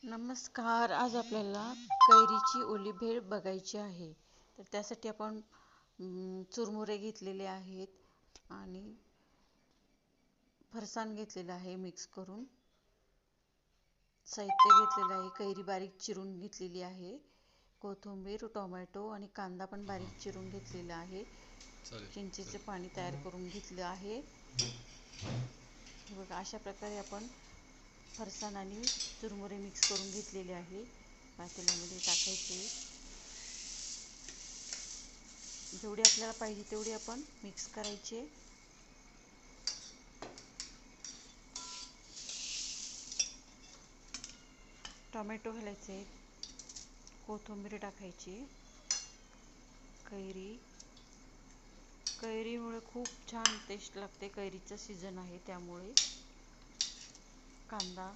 नमस्कार. आज आपल्याला कैरीची ओली भेळ बघायची आहे. तर त्यासाठी आपण चुरमुरे घेतलेले आहेत आणि फरसाण घेतलेलं आहे मिक्स करून. साहित्य घेतलेलं आहे, कैरी बारीक चिरून घेतलेली आहे, कोथिंबीर, टोमॅटो आणि कांदा पण बारीक चिरून घेतलेला आहे, चिंचेचे पाणी तयार करून घेतले आहे. बघा, अशा प्रकारे आपण फरसाण आणि चुरमुरे मिक्स करून घेतलेले आहे. पातेल्यामध्ये टाकायचे. जेवढे आपल्याला पाहिजे तेवढे आपण मिक्स करायचे. टोमॅटो घालायचे, कोथिंबीर टाकायची, कैरीमुळे खूप छान टेस्ट लागते. कैरीचा सीझन आहे त्यामुळे. कांदा